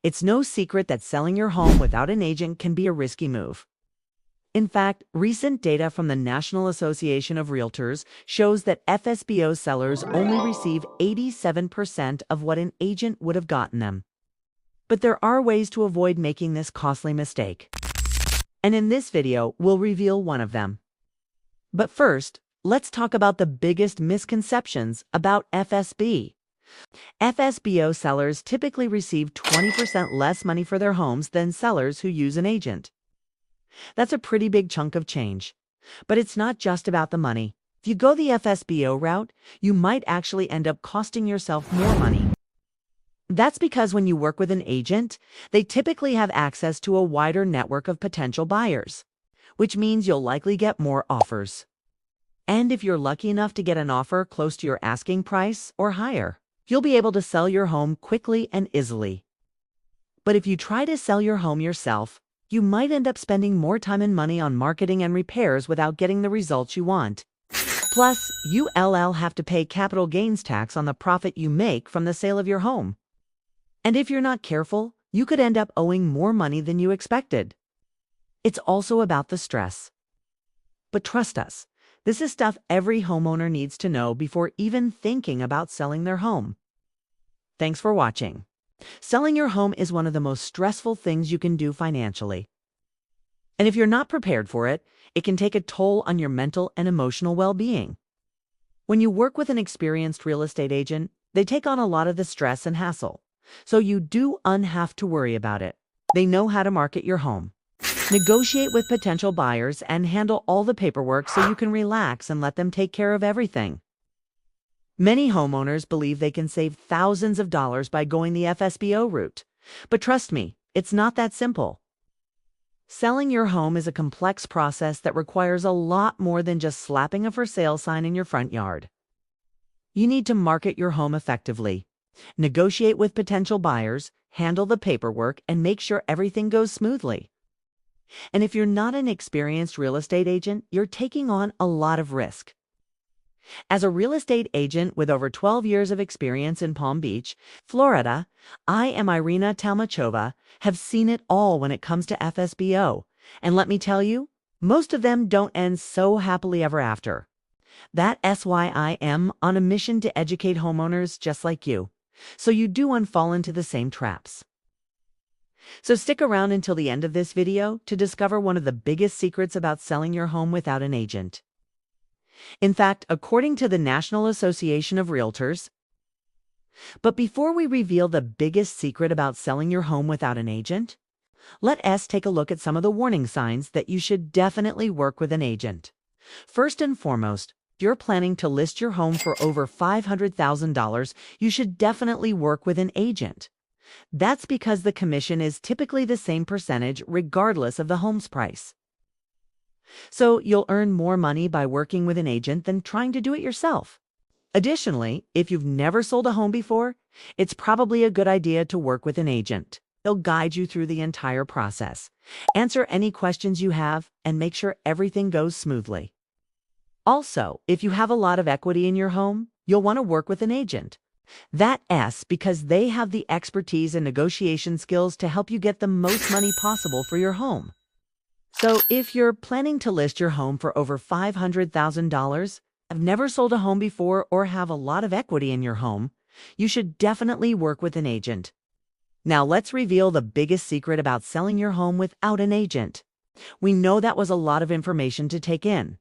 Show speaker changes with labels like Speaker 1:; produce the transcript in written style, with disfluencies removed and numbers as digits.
Speaker 1: It's no secret that selling your home without an agent can be a risky move. In fact, recent data from the National Association of Realtors shows that FSBO sellers only receive 87% of what an agent would have gotten them. But there are ways to avoid making this costly mistake. And in this video, we'll reveal one of them. But first, let's talk about the biggest misconceptions about FSB. FSBO sellers typically receive 20% less money for their homes than sellers who use an agent. That's a pretty big chunk of change. But it's not just about the money. If you go the FSBO route, you might actually end up costing yourself more money. That's because when you work with an agent, they typically have access to a wider network of potential buyers, which means you'll likely get more offers. And if you're lucky enough to get an offer close to your asking price or higher, you'll be able to sell your home quickly and easily. But if you try to sell your home yourself, you might end up spending more time and money on marketing and repairs without getting the results you want. Plus, you'll have to pay capital gains tax on the profit you make from the sale of your home. And if you're not careful, you could end up owing more money than you expected. It's also about the stress. But trust us, this is stuff every homeowner needs to know before even thinking about selling their home. Thanks for watching. Selling your home is one of the most stressful things you can do financially. And if you're not prepared for it, it can take a toll on your mental and emotional well-being. When you work with an experienced real estate agent, they take on a lot of the stress and hassle, so you don't have to worry about it. They know how to market your home, negotiate with potential buyers, and handle all the paperwork so you can relax and let them take care of everything. Many homeowners believe they can save thousands of dollars by going the FSBO route. But trust me, it's not that simple. Selling your home is a complex process that requires a lot more than just slapping a for sale sign in your front yard. You need to market your home effectively, negotiate with potential buyers, handle the paperwork, and make sure everything goes smoothly. And if you're not an experienced real estate agent, you're taking on a lot of risk. As a real estate agent with over 12 years of experience in Palm Beach, Florida, I am Iryna Talmachova, have seen it all when it comes to FSBO. And let me tell you, most of them don't end so happily ever after. That's why I am on a mission to educate homeowners just like you, so you don't fall into the same traps. So stick around until the end of this video to discover one of the biggest secrets about selling your home without an agent. In fact, according to the National Association of Realtors. But before we reveal the biggest secret about selling your home without an agent, let us take a look at some of the warning signs that you should definitely work with an agent. First and foremost, if you're planning to list your home for over $500,000, you should definitely work with an agent. That's because the commission is typically the same percentage regardless of the home's price. So you'll earn more money by working with an agent than trying to do it yourself. Additionally, if you've never sold a home before, it's probably a good idea to work with an agent. They'll guide you through the entire process, answer any questions you have, and make sure everything goes smoothly. Also, if you have a lot of equity in your home, you'll want to work with an agent. That's because they have the expertise and negotiation skills to help you get the most money possible for your home. So if you're planning to list your home for over $500,000, have never sold a home before, or have a lot of equity in your home, you should definitely work with an agent. Now let's reveal the biggest secret about selling your home without an agent. We know that was a lot of information to take in.